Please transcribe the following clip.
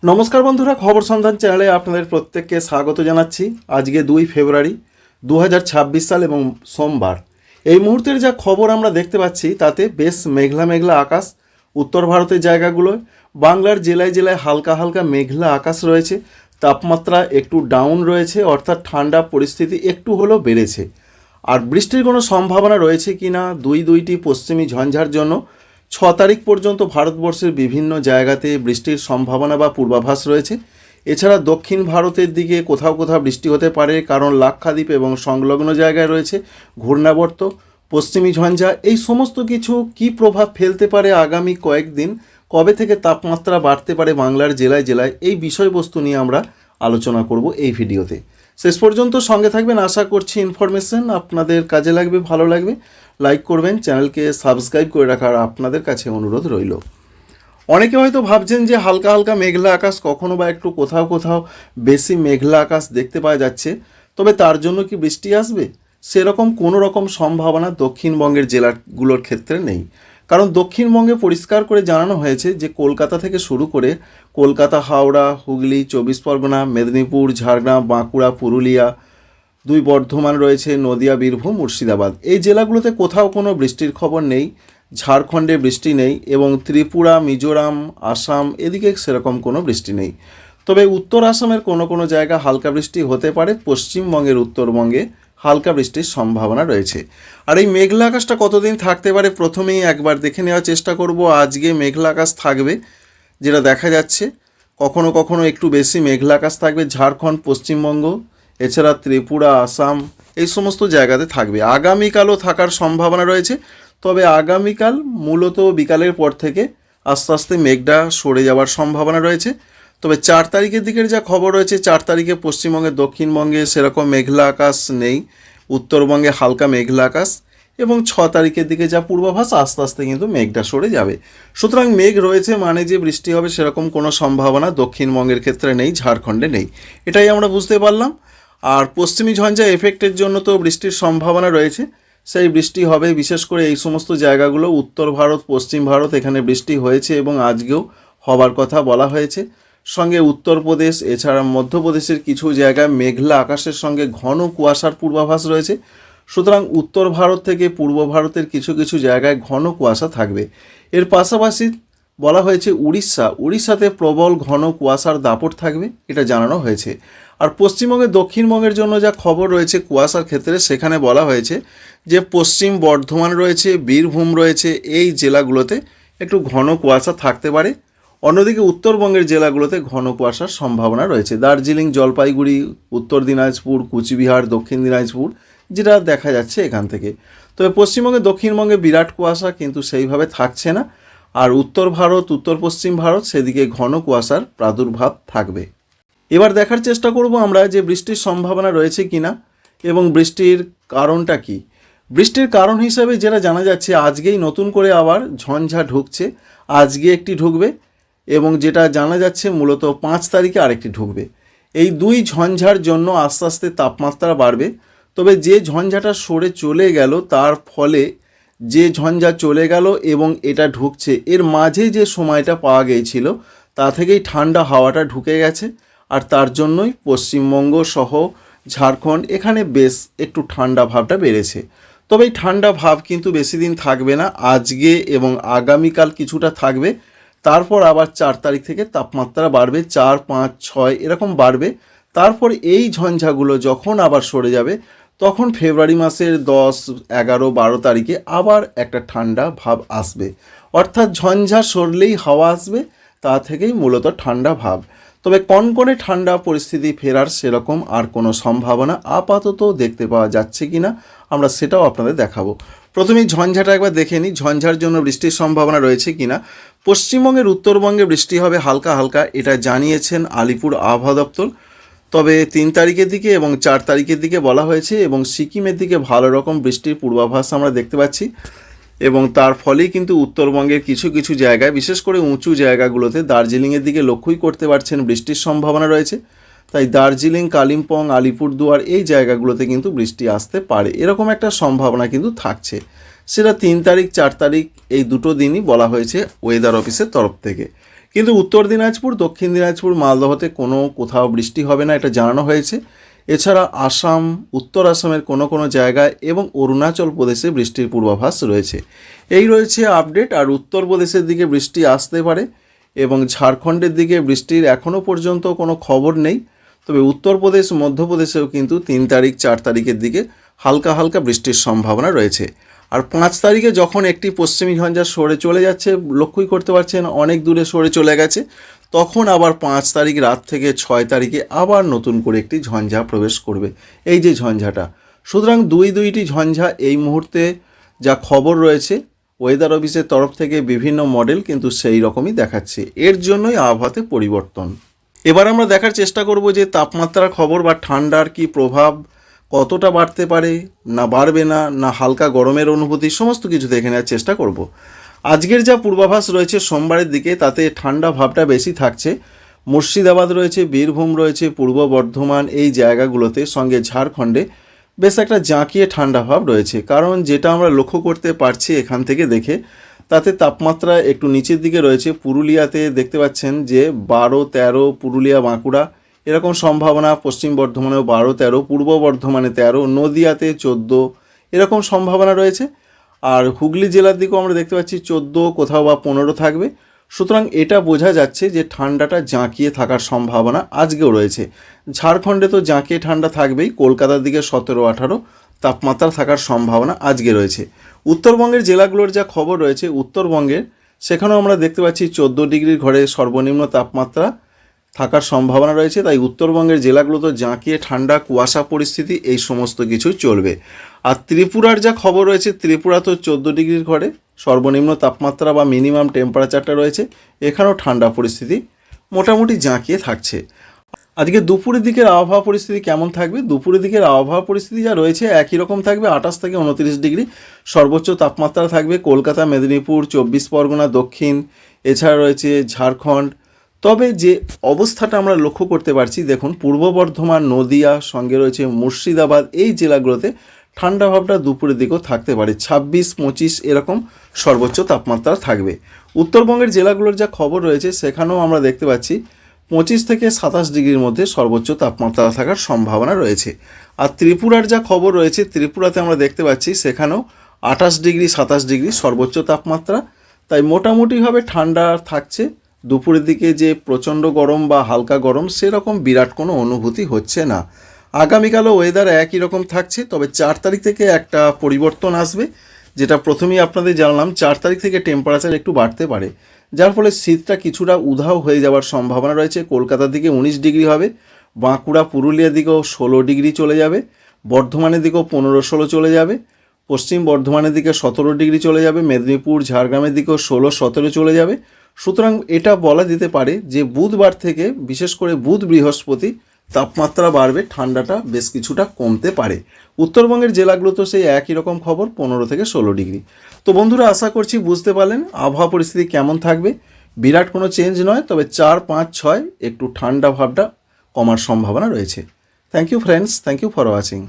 নমস্কার বন্ধুরা, খবর সন্ধান চ্যানেলে আপনাদের প্রত্যেককে স্বাগত জানাচ্ছি। আজকে 2 ফেব্রুয়ারি 2026 সাল এবং সোমবার। এই মুহূর্তের যা খবর আমরা দেখতে পাচ্ছি তাতে বেশ মেঘলা মেঘলা আকাশ। উত্তর ভারতের জায়গাগুলোয়, বাংলার জেলায় জেলায় হালকা হালকা মেঘলা আকাশ রয়েছে। তাপমাত্রা একটু ডাউন রয়েছে, অর্থাৎ ঠান্ডা পরিস্থিতি একটু হলেও বেড়েছে। আর বৃষ্টির কোনো সম্ভাবনা রয়েছে কি না দুইটি পশ্চিমী ঝঞ্ঝার জন্য 6 তারিখ পর্যন্ত ভারতবর্ষের বিভিন্ন জায়গাতে বৃষ্টির সম্ভাবনা বা পূর্বাভাস রয়েছে। এছাড়া দক্ষিণ ভারতের দিকে কোথাও কোথাও বৃষ্টি হতে পারে, কারণ লাক্ষাদ্বীপ এবং সংলগ্ন জায়গায় রয়েছে ঘূর্ণাবর্ত, পশ্চিমী ঝঞ্ঝা। এই সমস্ত কিছু কি প্রভাব ফেলতে পারে আগামী কয়েকদিন, কবে থেকে তাপমাত্রা বাড়তে পারে বাংলার জেলায় জেলায়, এই বিষয়বস্তু নিয়ে আমরা আলোচনা করব এই ভিডিওতে। শেষ পর্যন্ত সঙ্গে থাকবেন, আশা করছি ইনফরমেশন আপনাদের কাজে লাগবে, ভালো লাগবে। লাইক করবেন, চ্যানেলকে সাবস্ক্রাইব করে রাখার আপনাদের কাছে অনুরোধ রইল। অনেকে হয়তো ভাবছেন যে হালকা হালকা মেঘলা আকাশ, কখনো বা একটু কোথাও কোথাও বেশি মেঘলা আকাশ দেখতে পাওয়া যাচ্ছে, তবে তার জন্য কি বৃষ্টি আসবে? সেরকম কোনো রকম সম্ভাবনা দক্ষিণবঙ্গের জেলাগুলোর ক্ষেত্রে নেই। কারণ দক্ষিণবঙ্গে পরিষ্কার করে জানানো হয়েছে যে কলকাতা থেকে শুরু করে কলকাতা, হাওড়া, হুগলি, 24 পরগনা, মেদিনীপুর, ঝাড়গ্রাম, বাঁকুড়া, পুরুলিয়া, 2 বর্ধমান রয়েছে, নদিয়া, বীরভূম, মুর্শিদাবাদ, এই জেলাগুলোতে কোথাও কোনো বৃষ্টির খবর নেই। ঝাড়খণ্ডে বৃষ্টি নেই এবং ত্রিপুরা, মিজোরাম, আসাম এদিকে সেরকম কোনো বৃষ্টি নেই। তবে উত্তর আসামের কোনো কোনো জায়গা হালকা বৃষ্টি হতে পারে, পশ্চিমবঙ্গের উত্তরবঙ্গে হালকা বৃষ্টির সম্ভাবনা রয়েছে। আর এই মেঘলা আকাশটা কতদিন থাকতে পারে প্রথমেই একবার দেখে নেওয়ার চেষ্টা করব। আজকে মেঘলা আকাশ থাকবে, যেটা দেখা যাচ্ছে। কখনো কখনো একটু বেশি মেঘলা আকাশ থাকবে ঝাড়খণ্ড, পশ্চিমবঙ্গ, এছাড়া ত্রিপুরা, আসাম, এই সমস্ত জায়গাতে থাকবে। আগামীকালও থাকার সম্ভাবনা রয়েছে, তবে আগামীকাল মূলত বিকালের পর থেকে আস্তে আস্তে মেঘটা সরে যাওয়ার সম্ভাবনা রয়েছে। তবে 4 তারিখের দিকের যা খবর রয়েছে, 4 তারিখে পশ্চিমবঙ্গে, দক্ষিণবঙ্গে সেরকম মেঘলা আকাশ নেই, উত্তরবঙ্গে হালকা মেঘলা আকাশ, এবং 6 তারিখের দিকে যা পূর্বাভাস, আস্তে আস্তে কিন্তু মেঘটা সরে যাবে। সুতরাং মেঘ রয়েছে মানে যে বৃষ্টি হবে সেরকম কোনো সম্ভাবনা দক্ষিণবঙ্গের ক্ষেত্রে নেই, ঝাড়খণ্ডে নেই, এটাই আমরা বুঝতে পারলাম। আর পশ্চিমী ঝঞ্ঝা এফেক্টের জন্য তো বৃষ্টির সম্ভাবনা রয়েছে, সেই বৃষ্টি হবে বিশেষ করে এই সমস্ত জায়গাগুলো, উত্তর ভারত, পশ্চিম ভারত, এখানে বৃষ্টি হয়েছে এবং আজকেও হবার কথা বলা হয়েছে। সঙ্গে উত্তরপ্রদেশ, এছাড়া মধ্যপ্রদেশের কিছু জায়গায় মেঘলা আকাশের সঙ্গে ঘন কুয়াশার পূর্বাভাস রয়েছে। সুতরাং উত্তর ভারত থেকে পূর্ব ভারতের কিছু কিছু জায়গায় ঘন কুয়াশা থাকবে। এর পাশাপাশি বলা হয়েছে উড়িষ্যাতে প্রবল ঘন কুয়াশার দাপট থাকবে, এটা জানানো হয়েছে। আর পশ্চিমবঙ্গে, দক্ষিণবঙ্গের জন্য যা খবর রয়েছে কুয়াশার ক্ষেত্রে, সেখানে বলা হয়েছে যে পশ্চিম বর্ধমান রয়েছে, বীরভূম রয়েছে, এই জেলাগুলোতে একটু ঘন কুয়াশা থাকতে পারে। অন্যদিকে উত্তরবঙ্গের জেলাগুলোতে ঘন কুয়াশার সম্ভাবনা রয়েছে, দার্জিলিং, জলপাইগুড়ি, উত্তর দিনাজপুর, কুচবিহার, দক্ষিণ দিনাজপুর, যেটা দেখা যাচ্ছে এখান থেকে। তবে পশ্চিমবঙ্গে, দক্ষিণবঙ্গে বিরাট কুয়াশা কিন্তু সেইভাবে থাকছে না। আর উত্তর ভারত, উত্তর পশ্চিম ভারত, সেদিকে ঘন কুয়াশার প্রাদুর্ভাব থাকবে। এবার দেখার চেষ্টা করব আমরা যে বৃষ্টির সম্ভাবনা রয়েছে কিনা এবং বৃষ্টির কারণটা কি। বৃষ্টির কারণ হিসাবে যেটা জানা যাচ্ছে, আজকেই নতুন করে আবার ঝঞ্ঝা ঢুকছে, আজকে একটি ঢুকবে এবং যেটা জানা যাচ্ছে মূলত 5 তারিখে আরেকটি ঢুকবে। এই 2 ঝঞ্ঝার জন্য আস্তে আস্তে তাপমাত্রা বাড়বে। তবে যে ঝঞ্ঝাটা সরে চলে গেল, তার ফলে যে ঝঞ্ঝা চলে গেল এবং এটা ঢুকছে, এর মাঝে যে সময়টা পাওয়া গিয়েছিল তা থেকেই ঠান্ডা হাওয়াটা ঢুকে গেছে। আর তার জন্যই পশ্চিমবঙ্গ সহ ঝাড়খণ্ড, এখানে বেশ একটু ঠান্ডা ভাবটা বেড়েছে। তবে এই ঠান্ডা ভাব কিন্তু বেশি দিন থাকবে না, আজকে এবং আগামীকাল কিছুটা থাকবে। তারপর আবার 4 তারিখ থেকে তাপমাত্রা বাড়বে, 4, 5, 6 এরকম বাড়বে। তারপর এই ঝঞ্ঝাগুলো যখন আবার সরে যাবে, তখন ফেব্রুয়ারি মাসের 10, 11, 12 তারিখে আবার একটা ঠান্ডা ভাব আসবে। অর্থাৎ ঝঞ্ঝা সরলেই হাওয়া আসবে, তা থেকেই মূলত ঠান্ডা ভাব। তবে কনকনে ঠান্ডা পরিস্থিতি ফেরার সেরকম আর কোনো সম্ভাবনা আপাতত দেখতে পাওয়া যাচ্ছে কি না, আমরা সেটাও আপনাদের দেখাবো। প্রথমেই ঝঞ্ঝাটা একবার দেখে নিই, ঝঞ্ঝার জন্য বৃষ্টির সম্ভাবনা রয়েছে কি না। পশ্চিমবঙ্গের, উত্তরবঙ্গে বৃষ্টি হবে হালকা হালকা, এটা জানিয়েছেন আলিপুর আবহাওয়া দপ্তর। তবে 3 তারিখের দিকে এবং 4 তারিখের দিকে বলা হয়েছে, এবং সিকিমের দিকে ভালো রকম বৃষ্টির পূর্বাভাস আমরা দেখতে পাচ্ছি। এবং তার ফলেই কিন্তু উত্তরবঙ্গের কিছু কিছু জায়গায়, বিশেষ করে উঁচু জায়গাগুলোতে, দার্জিলিংয়ের দিকে লক্ষ্যই করতে পারছেন বৃষ্টির সম্ভাবনা রয়েছে। তাই দার্জিলিং, কালিম্পং, আলিপুরদুয়ার এই জায়গাগুলোতে কিন্তু বৃষ্টি আসতে পারে, এরকম একটা সম্ভাবনা কিন্তু থাকছে। সেটা 3 তারিখ, 4 তারিখ, এই দুটো দিনই বলা হয়েছে ওয়েদার অফিসের তরফ থেকে। কিন্তু উত্তর দিনাজপুর, দক্ষিণ দিনাজপুর, মালদহতে কোথাও বৃষ্টি হবে না, এটা জানানো হয়েছে। এছাড়া আসাম, উত্তর আসামের কোনো জায়গায় এবং অরুণাচল প্রদেশে বৃষ্টির পূর্বাভাস রয়েছে। এই রয়েছে আপডেট। আর উত্তরপ্রদেশের দিকে বৃষ্টি আসতে পারে এবং ঝাড়খণ্ডের দিকে বৃষ্টির এখনও পর্যন্ত কোনো খবর নেই। তবে উত্তরপ্রদেশ, মধ্যপ্রদেশেও কিন্তু 3 তারিখ 4 তারিখের দিকে হালকা হালকা বৃষ্টির সম্ভাবনা রয়েছে। আর 5 তারিখে যখন একটি পশ্চিমী ঝঞ্ঝা সরে চলে যাচ্ছে, লক্ষ্যই করতে পারছেন অনেক দূরে সরে চলে গেছে, তখন আবার 5 তারিখ রাত থেকে 6 তারিখে আবার নতুন করে একটি ঝঞ্ঝা প্রবেশ করবে, এই যে ঝঞ্ঝাটা। সুতরাং দুইটি ঝঞ্ঝা এই মুহূর্তে যা খবর রয়েছে ওয়েদার অফিসের তরফ থেকে বিভিন্ন মডেল কিন্তু সেই রকমই দেখাচ্ছে। এর জন্যই আবহাওয়াতে পরিবর্তন। এবার আমরা দেখার চেষ্টা করব যে তাপমাত্রার খবর বা ঠান্ডার কি প্রভাব, কতটা বাড়তে পারে, না বাড়বে না হালকা গরমের অনুভূতি, সমস্ত কিছু দেখে নেওয়ার চেষ্টা করব। আজকের যা পূর্বাভাস রয়েছে সোমবারের দিকে, তাতে ঠান্ডা ভাবটা বেশি থাকছে। মুর্শিদাবাদ রয়েছে, বীরভূম রয়েছে, পূর্ব বর্ধমান, এই জায়গাগুলোতে, সঙ্গে ঝাড়খণ্ডে বেশ একটা জাঁকিয়ে ঠান্ডা ভাব রয়েছে। কারণ যেটা আমরা লক্ষ্য করতে পারছি এখান থেকে দেখে, তাতে তাপমাত্রা একটু নিচের দিকে রয়েছে। পুরুলিয়াতে দেখতে পাচ্ছেন যে 12-13, পুরুলিয়া, বাঁকুড়া এরকম সম্ভাবনা। পশ্চিম বর্ধমানেও 12-13, পূর্ব বর্ধমানে 13, নদিয়াতে 14 এরকম সম্ভাবনা রয়েছে। আর হুগলি জেলার দিকেও আমরা দেখতে পাচ্ছি 14, কোথাও বা 15 থাকবে। সুতরাং এটা বোঝা যাচ্ছে যে ঠান্ডাটা জাঁকিয়ে থাকার সম্ভাবনা আজকেও রয়েছে। ঝাড়খণ্ডে তো জাঁকিয়ে ঠান্ডা থাকবেই, কলকাতার দিকে 17-18 তাপমাত্রা থাকার সম্ভাবনা আজকে রয়েছে। উত্তরবঙ্গের জেলাগুলোর যা খবর রয়েছে, উত্তরবঙ্গের সেখানেও আমরা দেখতে পাচ্ছি 14 ডিগ্রির ঘরে সর্বনিম্ন তাপমাত্রা থাকার সম্ভাবনা রয়েছে। তাই উত্তরবঙ্গের জেলাগুলোতে জাঁকিয়ে ঠান্ডা, কুয়াশা পরিস্থিতি এই সমস্ত কিছুই চলবে। আর ত্রিপুরার যা খবর রয়েছে, ত্রিপুরা তো 14 ডিগ্রির ঘরে সর্বনিম্ন তাপমাত্রা বা মিনিমাম টেম্পারেচারটা রয়েছে, এখানেও ঠান্ডা পরিস্থিতি মোটামুটি জাঁকিয়ে থাকছে। আজকে দুপুরের দিকের আবহাওয়া পরিস্থিতি কেমন থাকবে? দুপুরের দিকের আবহাওয়া পরিস্থিতি যা রয়েছে একই রকম থাকবে। 28 থেকে 29 ডিগ্রি সর্বোচ্চ তাপমাত্রা থাকবে কলকাতা, মেদিনীপুর, 24 পরগনা, দক্ষিণ, এছাড়া রয়েছে ঝাড়খণ্ড। তবে যে অবস্থাটা আমরা লক্ষ্য করতে পারছি, দেখুন পূর্ব বর্ধমান, নদিয়া, সঙ্গে রয়েছে মুর্শিদাবাদ, এই জেলাগুলোতে ঠান্ডা ভাবটা দুপুরের দিকেও থাকতে পারে। 26-25 এরকম সর্বোচ্চ তাপমাত্রা থাকবে। উত্তরবঙ্গের জেলাগুলোর যা খবর রয়েছে সেখানেও আমরা দেখতে পাচ্ছি 25 থেকে 27 ডিগ্রির মধ্যে সর্বোচ্চ তাপমাত্রা থাকার সম্ভাবনা রয়েছে। আর ত্রিপুরার যা খবর রয়েছে, ত্রিপুরাতে আমরা দেখতে পাচ্ছি সেখানেও 28 ডিগ্রি 27 ডিগ্রি সর্বোচ্চ তাপমাত্রা। তাই মোটামুটিভাবে ঠান্ডা থাকছে। দুপুরের দিকে যে প্রচণ্ড গরম বা হালকা গরম সেরকম বিরাট কোনো অনুভূতি হচ্ছে না। আগামীকালও ওয়েদার একই রকম থাকছে। তবে 4 তারিখ থেকে একটা পরিবর্তন আসবে, যেটা প্রথমেই আপনাদের জানালাম। 4 তারিখ থেকে টেম্পারেচার একটু বাড়তে পারে, যার ফলে শীতটা কিছুটা উধাও হয়ে যাওয়ার সম্ভাবনা রয়েছে। কলকাতার দিকে 19 ডিগ্রি হবে, বাঁকুড়া, পুরুলিয়ার দিকেও 16 ডিগ্রি চলে যাবে, বর্ধমানের দিকেও 15-16 চলে যাবে, পশ্চিম বর্ধমানের দিকে 17 ডিগ্রি চলে যাবে, মেদিনীপুর, ঝাড়গ্রামের দিকেও 16-17 চলে যাবে। সুতরাং এটা বলা যেতে পারে যে বুধবার থেকে, বিশেষ করে বুধ বৃহস্পতি, তাপমাত্রা বাড়বে, ঠান্ডাটা বেশ কিছুটা কমতে পারে। উত্তরবঙ্গের জেলাগুলো তো সেই একই রকম খবর, 15 থেকে 16 ডিগ্রি। তো বন্ধুরা, আশা করছি বুঝতে পারলেন আবহাওয়া পরিস্থিতি কেমন থাকবে। বিরাট কোনো চেঞ্জ নয়, তবে 4, 5, 6 একটু ঠান্ডা ভাবটা কমার সম্ভাবনা রয়েছে। Thank you friends, thank you for watching.